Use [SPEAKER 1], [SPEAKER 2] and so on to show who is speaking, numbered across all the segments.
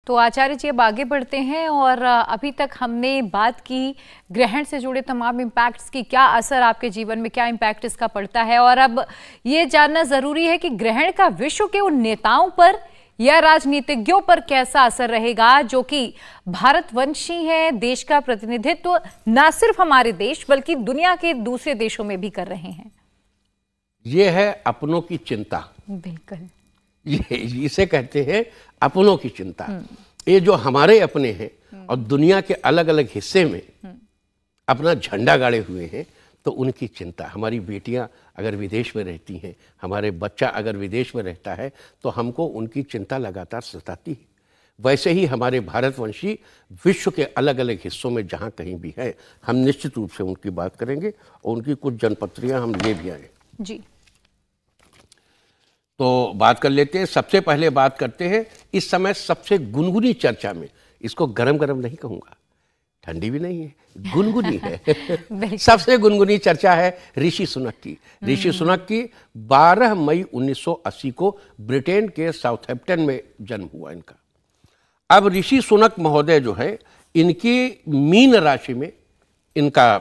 [SPEAKER 1] तो आचार्य जी अब आगे बढ़ते हैं और अभी तक हमने बात की ग्रहण से जुड़े तमाम इम्पैक्ट्स की, क्या असर आपके जीवन में, क्या इम्पैक्ट इसका पड़ता है, और अब ये जानना जरूरी है कि ग्रहण का विश्व के उन नेताओं पर या राजनीतिज्ञों पर कैसा असर रहेगा जो कि भारतवंशी हैं, देश का प्रतिनिधित्व न सिर्फ हमारे देश बल्कि दुनिया के दूसरे देशों में भी कर रहे हैं।
[SPEAKER 2] ये है अपनों की चिंता।
[SPEAKER 1] बिल्कुल,
[SPEAKER 2] ये इसे कहते हैं अपनों की चिंता। ये जो हमारे अपने हैं और दुनिया के अलग अलग हिस्से में अपना झंडा गाड़े हुए हैं, तो उनकी चिंता। हमारी बेटियां अगर विदेश में रहती हैं, हमारे बच्चा अगर विदेश में रहता है, तो हमको उनकी चिंता लगातार सताती है। वैसे ही हमारे भारतवंशी विश्व के अलग अलग हिस्सों में जहाँ कहीं भी है, हम निश्चित रूप से उनकी बात करेंगे और उनकी कुछ जनपत्रियाँ हम ले भी आए
[SPEAKER 1] जी।
[SPEAKER 2] तो बात कर लेते हैं। सबसे पहले बात करते हैं इस समय सबसे गुनगुनी चर्चा में, इसको गरम गरम नहीं कहूँगा, ठंडी भी नहीं है, गुनगुनी है। सबसे गुनगुनी चर्चा है ऋषि सुनक की। ऋषि सुनक की 12 मई 1980 को ब्रिटेन के साउथहैम्पटन में जन्म हुआ इनका। अब ऋषि सुनक महोदय जो है, इनकी मीन राशि में इनका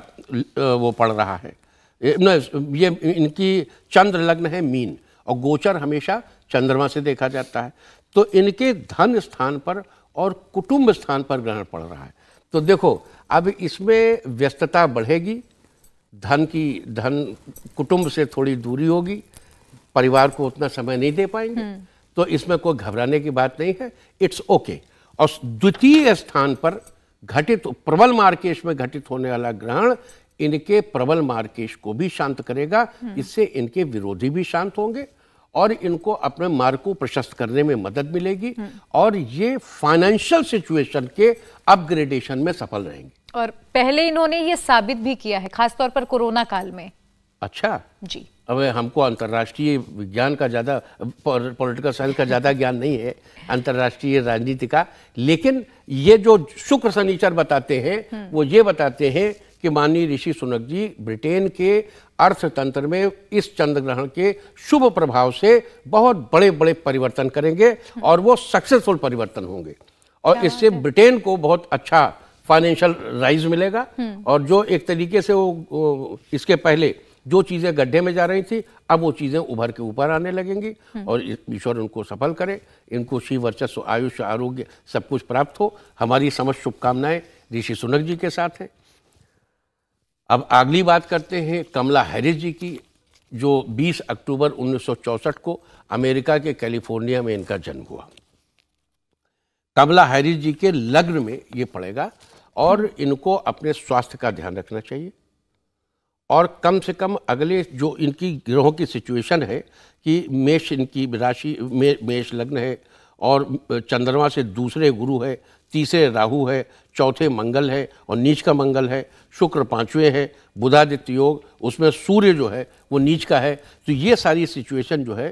[SPEAKER 2] वो पड़ रहा है, ये इनकी चंद्र लग्न है मीन, और गोचर हमेशा चंद्रमा से देखा जाता है। तो इनके धन स्थान पर और कुटुंब स्थान पर ग्रहण पड़ रहा है। तो देखो अब इसमें व्यस्तता बढ़ेगी, धन कुटुंब से थोड़ी दूरी होगी, परिवार को उतना समय नहीं दे पाएंगे। तो इसमें कोई घबराने की बात नहीं है, इट्स ओके। और द्वितीय स्थान पर घटित प्रबल मार्केश में घटित होने वाला ग्रहण इनके प्रबल मार्केश को भी शांत करेगा। इससे इनके विरोधी भी शांत होंगे और इनको अपने मार्ग को प्रशस्त करने में मदद मिलेगी और ये फाइनेंशियल सिचुएशन के अपग्रेडेशन में सफल रहेंगे। और
[SPEAKER 1] पहले इन्होंने ये साबित भी किया है, खासतौर पर कोरोना काल में।
[SPEAKER 2] अच्छा
[SPEAKER 1] जी।
[SPEAKER 2] अब हमको अंतर्राष्ट्रीय विज्ञान का ज़्यादा, पॉलिटिकल साइंस का ज़्यादा ज्ञान नहीं है, अंतर्राष्ट्रीय राजनीति का, लेकिन ये जो शुक्र शनिचर बताते हैं वो ये बताते हैं कि माननीय ऋषि सुनक जी ब्रिटेन के अर्थतंत्र में इस चंद्र ग्रहण के शुभ प्रभाव से बहुत बड़े बड़े परिवर्तन करेंगे और वो सक्सेसफुल परिवर्तन होंगे और इससे ब्रिटेन को बहुत अच्छा फाइनेंशियल राइज मिलेगा। और जो एक तरीके से वो इसके पहले जो चीज़ें गड्ढे में जा रही थी, अब वो चीज़ें उभर के ऊपर आने लगेंगी और ईश्वर उनको सफल करे, इनको श्री वर्चस्व, आयुष, आरोग्य सब कुछ प्राप्त हो। हमारी समस्त शुभकामनाएं ऋषि सुनक जी के साथ हैं। अब अगली बात करते हैं कमला हैरिस जी की, जो 20 अक्टूबर 1964 को अमेरिका के कैलिफोर्निया में इनका जन्म हुआ। कमला हैरिस जी के लग्न में ये पड़ेगा और इनको अपने स्वास्थ्य का ध्यान रखना चाहिए और कम से कम अगले जो इनकी ग्रहों की सिचुएशन है कि मेष इनकी राशि मेष लग्न है और चंद्रमा से दूसरे गुरु है, तीसरे राहु है, चौथे मंगल है और नीच का मंगल है, शुक्र पांचवें है, बुधादित्य योग, उसमें सूर्य जो है वो नीच का है। तो ये सारी सिचुएशन जो है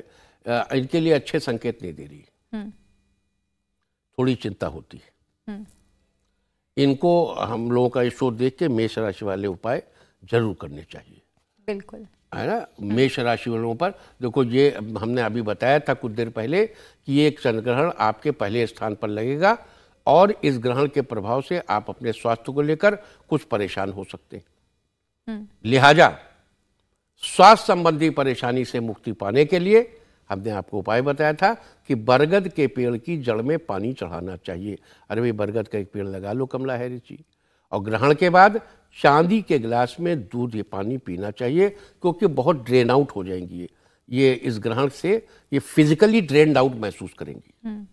[SPEAKER 2] इनके लिए अच्छे संकेत नहीं दे रही, थोड़ी चिंता होती है। इनको हम लोगों का शो देख के मेष राशि वाले उपाय जरूर करने चाहिए।
[SPEAKER 1] बिल्कुल,
[SPEAKER 2] है ना। मेष राशि वालों पर देखो, ये हमने अभी बताया था कुछ देर पहले कि ये एक चंद्र ग्रहण आपके पहले स्थान पर लगेगा और इस ग्रहण के प्रभाव से आप अपने स्वास्थ्य को लेकर कुछ परेशान हो सकते हैं। लिहाजा स्वास्थ्य संबंधी परेशानी से मुक्ति पाने के लिए हमने आपको उपाय बताया था कि बरगद के पेड़ की जड़ में पानी चढ़ाना चाहिए। अरे भाई, बरगद का एक पेड़ लगा लो कमला हैरिस जी, और ग्रहण के बाद चांदी के गिलास में दूध ये पानी पीना चाहिए, क्योंकि बहुत ड्रेन आउट हो जाएंगी ये इस ग्रहण से, ये फिजिकली ड्रेन्ड आउट महसूस करेंगी।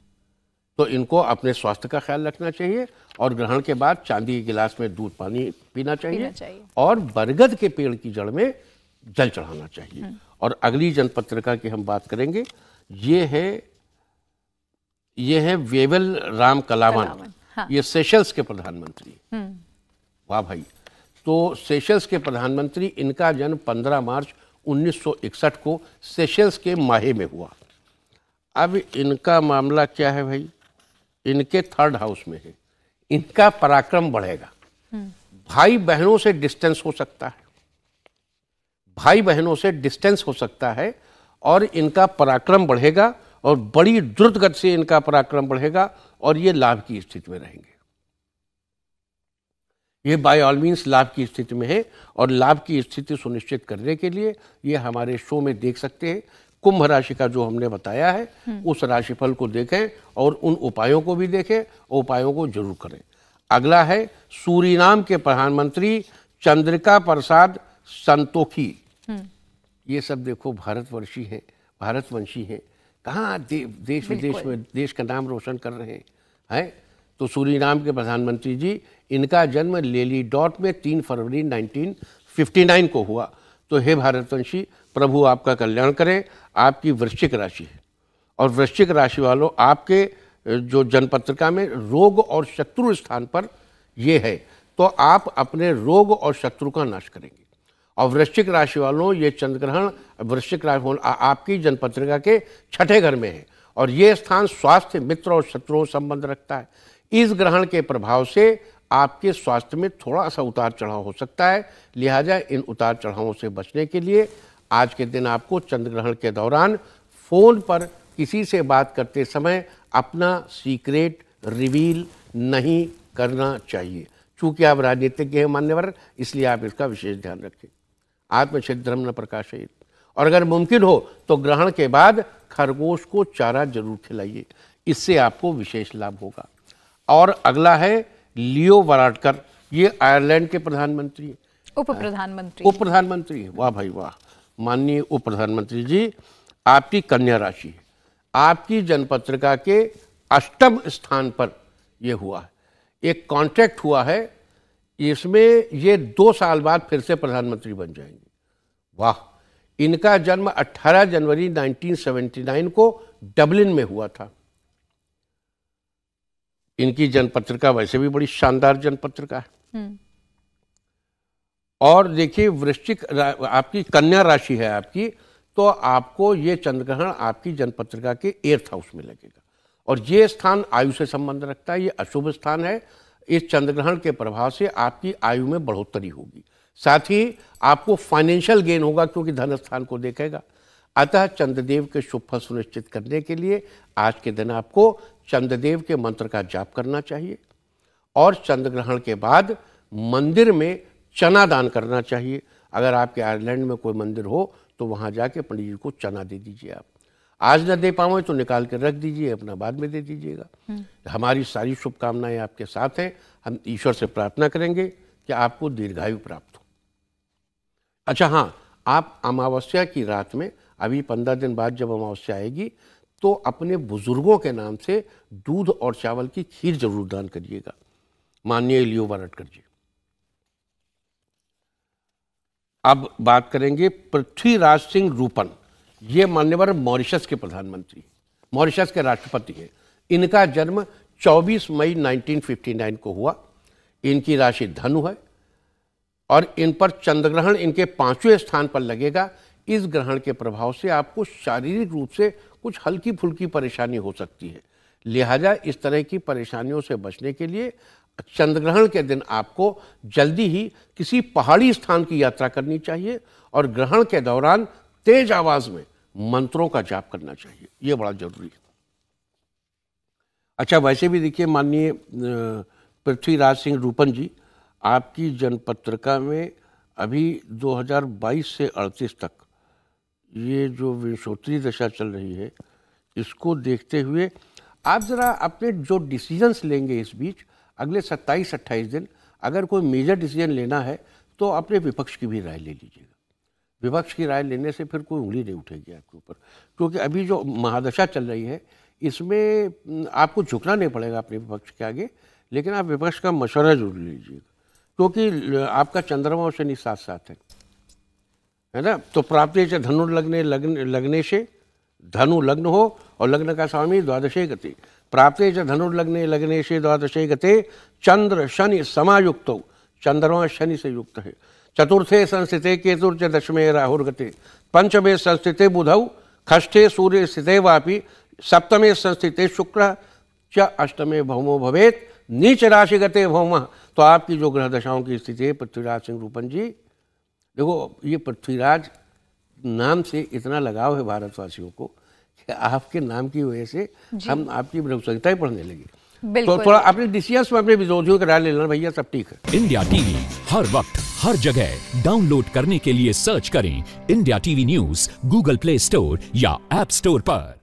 [SPEAKER 2] तो इनको अपने स्वास्थ्य का ख्याल रखना चाहिए और ग्रहण के बाद चांदी के गिलास में दूध पानी पीना चाहिए और बरगद के पेड़ की जड़ में जल चढ़ाना चाहिए। और अगली जनपत्रिका की हम बात करेंगे, ये है वेवल राम कलावन। हाँ। ये सेशल्स के प्रधानमंत्री। वाह भाई। तो सेशल्स के प्रधानमंत्री, इनका जन्म 15 मार्च 1961 को सेशल्स के माहे में हुआ। अब इनका मामला क्या है भाई, इनके 3rd हाउस में है, इनका पराक्रम बढ़ेगा। भाई बहनों से डिस्टेंस हो सकता है, भाई बहनों से डिस्टेंस हो सकता है और इनका पराक्रम बढ़ेगा और बड़ी द्रुत गति से इनका पराक्रम बढ़ेगा और ये लाभ की स्थिति में रहेंगे। ये बाय ऑल मीन्स लाभ की स्थिति में है और लाभ की स्थिति सुनिश्चित करने के लिए ये हमारे शो में देख सकते हैं। कुंभ राशि का जो हमने बताया है उस राशिफल को देखें और उन उपायों को भी देखें, उपायों को जरूर करें। अगला है सूरीनाम के प्रधानमंत्री चंद्रिका प्रसाद संतोखी। ये सब देखो भारतवर्षी हैं, भारतवंशी हैं, कहाँ देश विदेश में देश का नाम रोशन कर रहे हैं। तो सूरीनाम के प्रधानमंत्री जी, इनका जन्म लेली डॉट में 3 फरवरी 1959 को हुआ। तो हे भारतवंशी, प्रभु आपका कल्याण करें। आपकी वृश्चिक राशि है और वृश्चिक राशि वालों, आपके जो जन्मपत्रिका में रोग और शत्रु स्थान पर ये है, तो आप अपने रोग और शत्रु का नाश करेंगे। और वृश्चिक राशि वालों, ये चंद्रग्रहण वृश्चिक राशि आपकी जन्मपत्रिका के 6ठे घर में है और ये स्थान स्वास्थ्य, मित्र और शत्रुओं संबंध रखता है। इस ग्रहण के प्रभाव से आपके स्वास्थ्य में थोड़ा सा उतार चढ़ाव हो सकता है, लिहाजा इन उतार चढ़ावों से बचने के लिए आज के दिन आपको चंद्रग्रहण के दौरान फोन पर किसी से बात करते समय अपना सीक्रेट रिवील नहीं करना चाहिए। चूंकि आप राजनीतिज्ञ हैं मान्यवर, इसलिए आप इसका विशेष ध्यान रखें। आत्मछिद्रम न प्रकाशित। और अगर मुमकिन हो तो ग्रहण के बाद खरगोश को चारा जरूर खिलाइए, इससे आपको विशेष लाभ होगा। और अगला है लियो वाराडकर, ये आयरलैंड के प्रधानमंत्री हैं, उप प्रधानमंत्री है। वाह भाई वाह, माननीय उप प्रधानमंत्री जी, आपकी कन्या राशि है, आपकी जन्मपत्रिका के 8वें स्थान पर यह हुआ है। एक कॉन्ट्रैक्ट हुआ है, इसमें ये 2 साल बाद फिर से प्रधानमंत्री बन जाएंगे। वाह। इनका जन्म 18 जनवरी 1979 को डबलिन में हुआ था। इनकी जन्मपत्रिका वैसे भी बड़ी शानदार जन्मपत्रिका है। और देखिए, वृश्चिक आपकी कन्या राशि है आपकी, तो आपको ये चंद्रग्रहण आपकी जन्मपत्रिका के 8th हाउस में लगेगा और ये स्थान आयु से संबंध रखता है, ये अशुभ स्थान है। इस चंद्रग्रहण के प्रभाव से आपकी आयु में बढ़ोतरी होगी, साथ ही आपको फाइनेंशियल गेन होगा क्योंकि धन स्थान को देखेगा। अतः चंद्रदेव के शुभ फल सुनिश्चित करने के लिए आज के दिन आपको चंद्रदेव के मंत्र का जाप करना चाहिए और चंद्रग्रहण के बाद मंदिर में चना दान करना चाहिए। अगर आपके आयरलैंड में कोई मंदिर हो तो वहां जाके पंडित जी को चना दे दीजिए। आप आज न दे पाओ तो निकाल के रख दीजिए, अपना बाद में दे दीजिएगा। हमारी सारी शुभकामनाएं आपके साथ हैं। हम ईश्वर से प्रार्थना करेंगे कि आपको दीर्घायु प्राप्त हो। अच्छा हाँ, आप अमावस्या की रात में, अभी 15 दिन बाद जब अमावस्या आएगी, तो अपने बुजुर्गों के नाम से दूध और चावल की खीर जरूर दान करिएगा। माननीय लियो वाराडकर जी। अब बात करेंगे पृथ्वीराज सिंह रूपन, ये मान्यवर मॉरिशस के प्रधानमंत्री, मॉरिशस के राष्ट्रपति हैं। इनका जन्म 24 मई 1959 को हुआ। इनकी राशि धनु है और इन पर चंद्रग्रहण इनके 5वें स्थान पर लगेगा। इस ग्रहण के प्रभाव से आपको शारीरिक रूप से कुछ हल्की फुल्की परेशानी हो सकती है, लिहाजा इस तरह की परेशानियों से बचने के लिए चंद्रग्रहण के दिन आपको जल्दी ही किसी पहाड़ी स्थान की यात्रा करनी चाहिए और ग्रहण के दौरान तेज आवाज में मंत्रों का जाप करना चाहिए, यह बड़ा जरूरी है। अच्छा, वैसे भी देखिए माननीय पृथ्वीराज सिंह रूपन जी, आपकी जन्मपत्रिका में अभी 2022 से 38 तक ये जो विंशोत्तरी दशा चल रही है, इसको देखते हुए आप ज़रा अपने जो डिसीजंस लेंगे इस बीच अगले 27-28 दिन, अगर कोई मेजर डिसीजन लेना है तो अपने विपक्ष की भी राय ले लीजिएगा। विपक्ष की राय लेने से फिर कोई उंगली नहीं उठेगी आपके ऊपर, क्योंकि अभी जो महादशा चल रही है इसमें आपको झुकना नहीं पड़ेगा अपने विपक्ष के आगे, लेकिन आप विपक्ष का मशवरा जरूर लीजिएगा, क्योंकि आपका चंद्रमा और शनि साथ साथ है ना। तो प्राप्ति से धनु लगने से धनु लग्न हो और लग्न का स्वामी द्वादशे गते, प्राप्ति से धनु लगने से द्वादशे गते चंद्र शनि समायुक्त, चंद्रमा शनि से युक्त है। चतुर्थे संस्थिते केतुर्च दशमे राहुर्गते, पंचमे संस्थिते बुधौ, षष्ठे सूर्य स्थिते वापि, सप्तमे संस्थिते शुक्र च अष्टमे भौमो भवेत, नीच राशि गते भौम। तो आपकी जो ग्रह दशाओं की स्थिति है पृथ्वीराज सिंह रूपन जी, देखो ये पृथ्वीराज नाम से इतना लगाव है भारतवासियों को, कि आपके नाम की वजह से हम आपकी बहुसंख्यताएं पढ़ने लगे। तो
[SPEAKER 1] बिल्कुल।
[SPEAKER 2] थोड़ा अपने डिसीजंस में अपने विरोधियों की राय ले लेना भैया, सब ठीक है।
[SPEAKER 3] इंडिया टीवी हर वक्त हर जगह डाउनलोड करने के लिए सर्च करें India TV news Google play store या ऐप स्टोर पर।